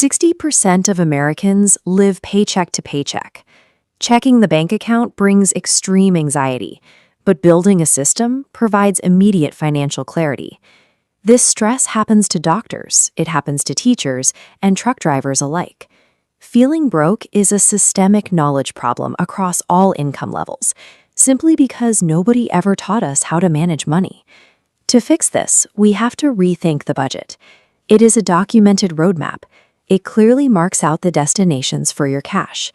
60% of Americans live paycheck to paycheck. Checking the bank account brings extreme anxiety, but building a system provides immediate financial clarity. This stress happens to doctors, it happens to teachers, and truck drivers alike. Feeling broke is a systemic knowledge problem across all income levels, simply because nobody ever taught us how to manage money. To fix this, we have to rethink the budget. It is a documented roadmap. It clearly marks out the destinations for your cash.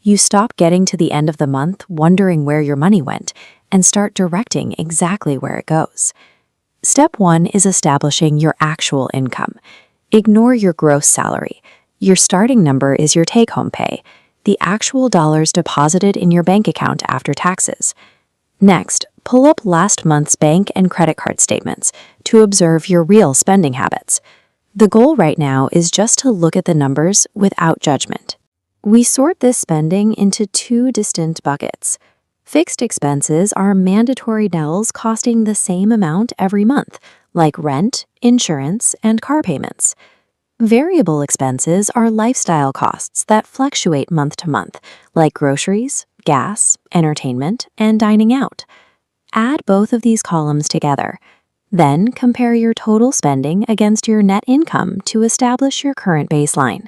You stop getting to the end of the month wondering where your money went and start directing exactly where it goes. Step 1 is establishing your actual income. Ignore your gross salary. Your starting number is your take-home pay, the actual dollars deposited in your bank account after taxes. Next, pull up last month's bank and credit card statements to observe your real spending habits. The goal right now is just to look at the numbers without judgment. We sort this spending into two distinct buckets. Fixed expenses are mandatory bills costing the same amount every month, like rent, insurance, and car payments. Variable expenses are lifestyle costs that fluctuate month to month, like groceries, gas, entertainment, and dining out. Add both of these columns together. Then compare your total spending against your net income to establish your current baseline.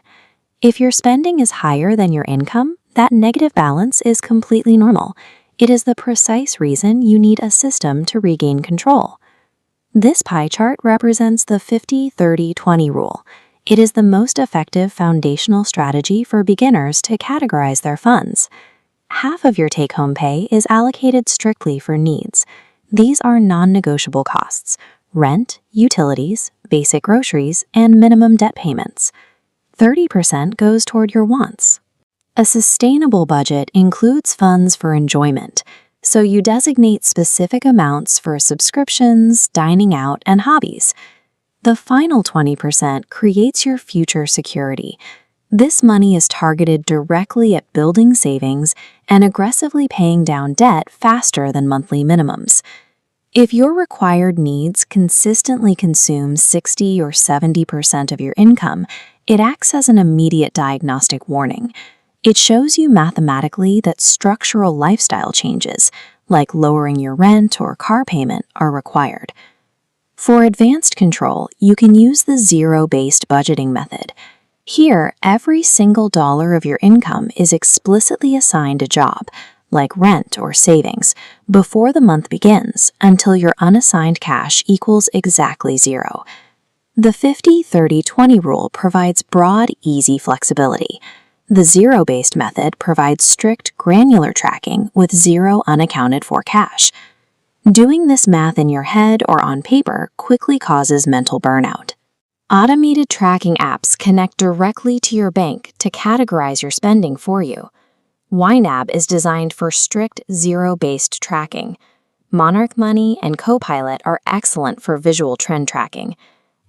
If your spending is higher than your income, that negative balance is completely normal. It is the precise reason you need a system to regain control. This pie chart represents the 50-30-20 rule. It is the most effective foundational strategy for beginners to categorize their funds. Half of your take-home pay is allocated strictly for needs. These are non-negotiable costs: rent, utilities, basic groceries, and minimum debt payments. 30% goes toward your wants. A sustainable budget includes funds for enjoyment, so you designate specific amounts for subscriptions, dining out, and hobbies. The final 20% creates your future security. This money is targeted directly at building savings and aggressively paying down debt faster than monthly minimums. If your required needs consistently consume 60 or 70% of your income, it acts as an immediate diagnostic warning. It shows you mathematically that structural lifestyle changes, like lowering your rent or car payment, are required. For advanced control, you can use the zero-based budgeting method. Here, every single dollar of your income is explicitly assigned a job, like rent or savings, before the month begins until your unassigned cash equals exactly zero. The 50-30-20 rule provides broad, easy flexibility. The zero-based method provides strict, granular tracking with zero unaccounted for cash. Doing this math in your head or on paper quickly causes mental burnout. Automated tracking apps connect directly to your bank to categorize your spending for you. YNAB is designed for strict zero-based tracking. Monarch Money and Copilot are excellent for visual trend tracking.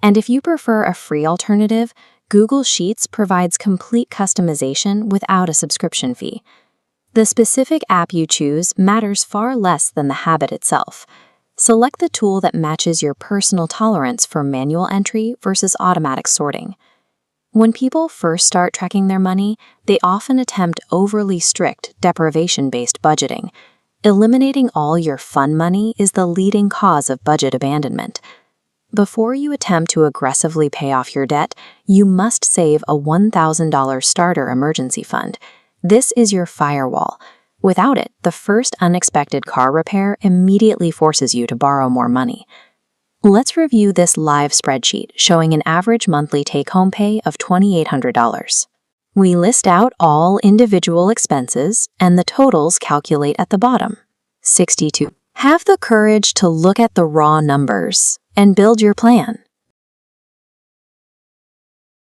And if you prefer a free alternative, Google Sheets provides complete customization without a subscription fee. The specific app you choose matters far less than the habit itself. Select the tool that matches your personal tolerance for manual entry versus automatic sorting. When people first start tracking their money, they often attempt overly strict, deprivation-based budgeting. Eliminating all your fun money is the leading cause of budget abandonment. Before you attempt to aggressively pay off your debt, you must save a $1,000 starter emergency fund. This is your firewall. Without it, the first unexpected car repair immediately forces you to borrow more money. Let's review this live spreadsheet showing an average monthly take-home pay of $2,800. We list out all individual expenses, and the totals calculate at the bottom. 62. Have the courage to look at the raw numbers and build your plan.